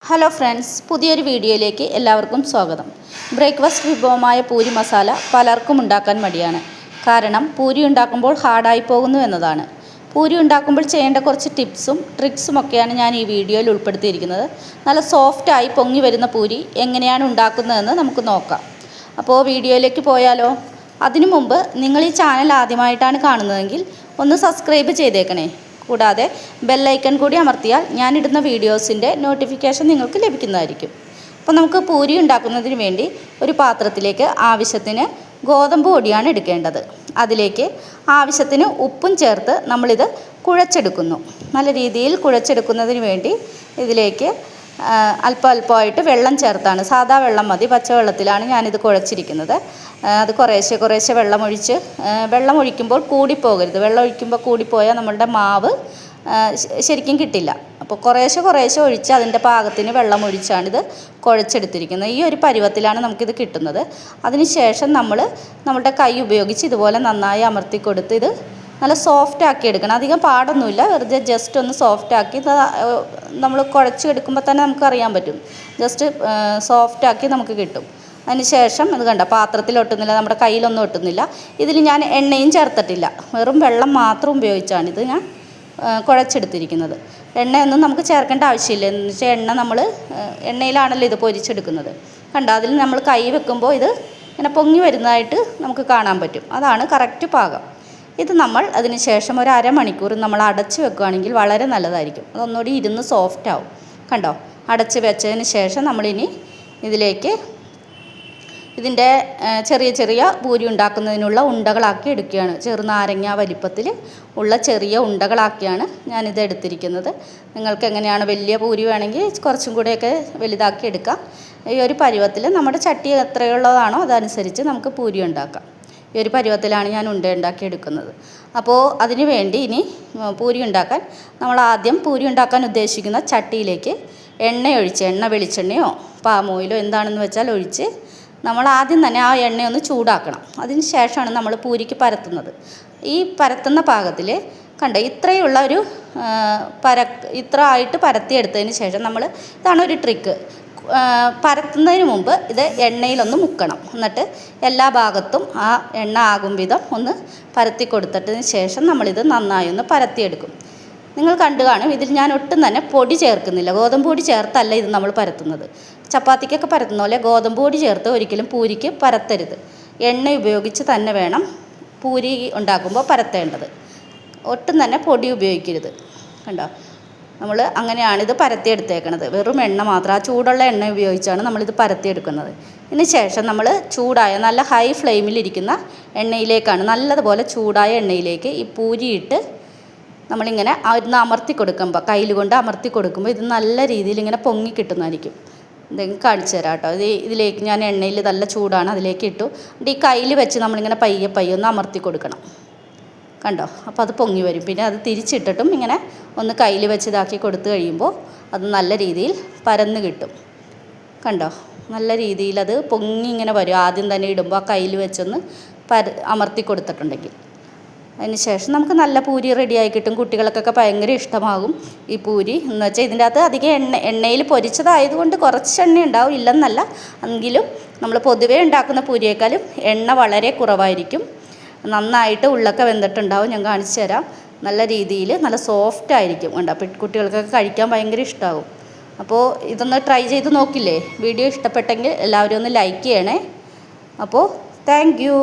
Hello friends, പുതിയൊരു വീഡിയോയിലേക്ക് എല്ലാവർക്കും സ്വാഗതം. ബ്രേക്ക്ഫാസ്റ്റ് വിഭവമായ പൂരി മസാല പലർക്കും ഉണ്ടാക്കാൻ മടിയാണ്. കാരണം പൂരി ഉണ്ടാക്കുമ്പോൾ ഹാർഡായി പോകുന്നു എന്നതാണ്. പൂരി ഉണ്ടാക്കുമ്പോൾ ചെയ്യേണ്ട കുറച്ച് ടിപ്സും ട്രിക്സും ഒക്കെയാണ് ഞാൻ ഈ വീഡിയോയിൽ ഉൾപ്പെടുത്തിയിരിക്കുന്നത്. നല്ല സോഫ്റ്റായി പൊങ്ങി വരുന്ന പൂരി എങ്ങനെയാണ് ഉണ്ടാക്കുന്നതെന്ന് നമുക്ക് നോക്കാം. അപ്പോൾ വീഡിയോയിലേക്ക് പോയാലോ? അതിനു മുമ്പ് നിങ്ങൾ ഈ ചാനൽ ആദ്യമായിട്ടാണ് കാണുന്നതെങ്കിൽ ഒന്ന് സബ്സ്ക്രൈബ് ചെയ്തേക്കണേ. കൂടാതെ ബെല്ലൈക്കൺ കൂടി അമർത്തിയാൽ ഞാനിടുന്ന വീഡിയോസിൻ്റെ നോട്ടിഫിക്കേഷൻ നിങ്ങൾക്ക് ലഭിക്കുന്നതായിരിക്കും. അപ്പോൾ നമുക്ക് പൂരി ഉണ്ടാക്കുന്നതിന് വേണ്ടി ഒരു പാത്രത്തിലേക്ക് ആവശ്യത്തിന് ഗോതമ്പ് പൊടിയാണ് എടുക്കേണ്ടത്. അതിലേക്ക് ആവശ്യത്തിന് ഉപ്പും ചേർത്ത് നമ്മളിത് കുഴച്ചെടുക്കുന്നു. നല്ല രീതിയിൽ കുഴച്ചെടുക്കുന്നതിന് വേണ്ടി ഇതിലേക്ക് അല്പമായിട്ട് വെള്ളം ചേർത്താണ്. സാധാ വെള്ളം മതി, പച്ചവെള്ളത്തിലാണ് ഞാനിത് കുഴച്ചിരിക്കുന്നത്. അത് കുറേശ്ശെ വെള്ളം ഒഴിക്കുമ്പോൾ കൂടിപ്പോകരുത്. വെള്ളം ഒഴിക്കുമ്പോൾ കൂടിപ്പോയാൽ നമ്മളുടെ മാവ് ശരിക്കും കിട്ടില്ല. അപ്പോൾ കുറേശ്ശെ ഒഴിച്ച് അതിൻ്റെ പാകത്തിന് വെള്ളം ഒഴിച്ചാണിത് കുഴച്ചെടുത്തിരിക്കുന്നത്. ഈ ഒരു പരുവത്തിലാണ് നമുക്കിത് കിട്ടുന്നത്. അതിനുശേഷം നമ്മളുടെ കൈ ഉപയോഗിച്ച് ഇതുപോലെ നന്നായി അമർത്തി കൊടുത്ത് ഇത് നല്ല സോഫ്റ്റാക്കി എടുക്കണം. അധികം പാടൊന്നുമില്ല, വെറുതെ ജസ്റ്റ് ഒന്ന് സോഫ്റ്റാക്കി നമ്മൾ കുഴച്ചെടുക്കുമ്പോൾ തന്നെ നമുക്കറിയാൻ പറ്റും. ജസ്റ്റ് സോഫ്റ്റാക്കി നമുക്ക് കിട്ടും. അതിന് ശേഷം ഇത് കണ്ട പാത്രത്തിൽ ഒട്ടുന്നില്ല, നമ്മുടെ കയ്യിലൊന്നും ഒട്ടുന്നില്ല. ഇതിൽ ഞാൻ എണ്ണയും ചേർത്തിട്ടില്ല, വെറും വെള്ളം മാത്രം ഉപയോഗിച്ചാണ് ഇത് ഞാൻ കുഴച്ചെടുത്തിരിക്കുന്നത്. എണ്ണയൊന്നും നമുക്ക് ചേർക്കേണ്ട ആവശ്യമില്ല. എന്ന് വെച്ചാൽ എണ്ണയിലാണല്ലോ ഇത് പൊരിച്ചെടുക്കുന്നത്. കണ്ട അതിൽ നമ്മൾ കൈ വെക്കുമ്പോൾ ഇത് ഇങ്ങനെ പൊങ്ങി വരുന്നതായിട്ട് നമുക്ക് കാണാൻ പറ്റും. അതാണ് കറക്റ്റ് പാകം. ഇത് നമ്മൾ അതിന് ശേഷം ഒരു അരമണിക്കൂർ നമ്മൾ അടച്ച് വെക്കുകയാണെങ്കിൽ വളരെ നല്ലതായിരിക്കും. അതൊന്നുകൂടി ഇരുന്ന് സോഫ്റ്റ് ആവും. കണ്ടോ, അടച്ച് വെച്ചതിന് ശേഷം നമ്മളിനി ഇതിലേക്ക് ഇതിൻ്റെ ചെറിയ പൂരി ഉണ്ടാക്കുന്നതിനുള്ള ഉണ്ടകളാക്കി എടുക്കുകയാണ്. ചെറുനാരങ്ങ വലിപ്പത്തിൽ ഉള്ള ചെറിയ ഉണ്ടകളാക്കിയാണ് ഞാനിത് എടുത്തിരിക്കുന്നത്. നിങ്ങൾക്ക് എങ്ങനെയാണ്, വലിയ പൂരി വേണമെങ്കിൽ കുറച്ചും കൂടെയൊക്കെ വലുതാക്കി എടുക്കാം. ഈ ഒരു പരുവത്തിൽ നമ്മുടെ ചട്ടി എത്രയുള്ളതാണോ അതനുസരിച്ച് നമുക്ക് പൂരി ഉണ്ടാക്കാം. ഈ ഒരു പരുവത്തിലാണ് ഞാൻ ഉണ്ടാക്കി എടുക്കുന്നത്. അപ്പോൾ അതിന് വേണ്ടി ഇനി പൂരി ഉണ്ടാക്കാൻ നമ്മൾ ആദ്യം പൂരി ഉണ്ടാക്കാൻ ഉദ്ദേശിക്കുന്ന ചട്ടിയിലേക്ക് എണ്ണ വെളിച്ചെണ്ണയോ പാം ഓയിലോ എന്താണെന്ന് വെച്ചാൽ ഒഴിച്ച് നമ്മൾ ആദ്യം തന്നെ ആ എണ്ണയൊന്ന് ചൂടാക്കണം. അതിന് ശേഷമാണ് നമ്മൾ പൂരിക്ക് പരത്തുന്നത്. ഈ പരത്തുന്ന പാകത്തിൽ കണ്ട ഇത്രയുള്ള ഒരു ഇത്ര ആയിട്ട് പരത്തിയെടുത്തതിന് ശേഷം ഇതാണ് ഒരു ട്രിക്ക്. പരത്തുന്നതിന് മുമ്പ് ഇത് എണ്ണയിലൊന്ന് മുക്കണം. എന്നിട്ട് എല്ലാ ഭാഗത്തും ആ എണ്ണ ആകും വിധം ഒന്ന് പരത്തി കൊടുത്തതിന് ശേഷം നമ്മളിത് നന്നായി ഒന്ന് പരത്തിയെടുക്കും. നിങ്ങൾ കണ്ടു കാണും, ഇതിൽ ഞാൻ ഒട്ടും തന്നെ പൊടി ചേർക്കുന്നില്ല. ഗോതമ്പ് പൊടി ചേർത്തല്ല ഇത് നമ്മൾ പരത്തുന്നത്. ചപ്പാത്തിക്കൊക്കെ പരത്തുന്ന പോലെ ഗോതമ്പ് പൊടി ചേർത്ത് ഒരിക്കലും പൂരിക്ക് പരത്തരുത്. എണ്ണ ഉപയോഗിച്ച് തന്നെ വേണം പൂരി ഉണ്ടാക്കുമ്പോൾ പരത്തേണ്ടത്. ഒട്ടും തന്നെ പൊടി ഉപയോഗിക്കരുത്. കണ്ടോ, നമ്മൾ അങ്ങനെയാണിത് പരത്തിയെടുത്തേക്കണത്. വെറും എണ്ണ മാത്രം, ആ ചൂടുള്ള എണ്ണ ഉപയോഗിച്ചാണ് നമ്മളിത് പരത്തിയെടുക്കുന്നത്. ഇതിന് ശേഷം നമ്മൾ ചൂടായ നല്ല ഹൈ ഫ്ലെയിമിലിരിക്കുന്ന എണ്ണയിലേക്കാണ്, നല്ലതുപോലെ ചൂടായ എണ്ണയിലേക്ക് ഈ പൂരിയിട്ട് നമ്മളിങ്ങനെ ഒന്ന് അമർത്തി കൊടുക്കുമ്പോൾ, കയ്യിൽ കൊണ്ട് അമർത്തി കൊടുക്കുമ്പോൾ ഇത് നല്ല രീതിയിൽ ഇങ്ങനെ പൊങ്ങി കിട്ടുന്നതായിരിക്കും. എന്തെങ്കിലും കാണിച്ചു തരാം കേട്ടോ. ഇതിലേക്ക് ഞാൻ എണ്ണയിൽ നല്ല ചൂടാണ്, അതിലേക്ക് ഇട്ടു. എന്നിട്ട് ഈ കയ്യിൽ വെച്ച് നമ്മളിങ്ങനെ പയ്യെ ഒന്ന് അമർത്തി കൊടുക്കണം. കണ്ടോ, അപ്പോൾ അത് പൊങ്ങി വരും. പിന്നെ അത് തിരിച്ചിട്ടിട്ടും ഇങ്ങനെ ഒന്ന് കയ്യിൽ വെച്ച് ഇതാക്കി കൊടുത്തു കഴിയുമ്പോൾ അത് നല്ല രീതിയിൽ പരന്ന് കിട്ടും. കണ്ടോ, നല്ല രീതിയിൽ അത് പൊങ്ങി ഇങ്ങനെ വരും. ആദ്യം തന്നെ ഇടുമ്പോൾ ആ കയ്യിൽ വെച്ചൊന്ന് അമർത്തി കൊടുത്തിട്ടുണ്ടെങ്കിൽ. അതിന് ശേഷം നമുക്ക് നല്ല പൂരി റെഡിയായി കിട്ടും. കുട്ടികൾക്കൊക്കെ ഭയങ്കര ഇഷ്ടമാകും ഈ പൂരി. എന്ന് വെച്ചാൽ ഇതിൻ്റെ അകത്ത് അധികം എണ്ണയിൽ പൊരിച്ചതായതുകൊണ്ട് കുറച്ച് എണ്ണ ഉണ്ടാവും, ഇല്ലെന്നല്ല. എങ്കിലും നമ്മൾ പൊതുവേ ഉണ്ടാക്കുന്ന പൂരിയേക്കാളും എണ്ണ വളരെ കുറവായിരിക്കും. നന്നായിട്ട് ഉള്ളൊക്കെ വെന്തിട്ടുണ്ടാവും. ഞാൻ കാണിച്ചു തരാം. നല്ല രീതിയിൽ നല്ല സോഫ്റ്റ് ആയിരിക്കും. ഉണ്ട്, അപ്പോൾ കുട്ടികൾക്കൊക്കെ കഴിക്കാൻ ഭയങ്കര ഇഷ്ടമാകും. അപ്പോൾ ഇതൊന്ന് ട്രൈ ചെയ്ത് നോക്കില്ലേ? വീഡിയോ ഇഷ്ടപ്പെട്ടെങ്കിൽ എല്ലാവരും ഒന്ന് ലൈക്ക് ചെയ്യണേ. അപ്പോൾ താങ്ക് യു.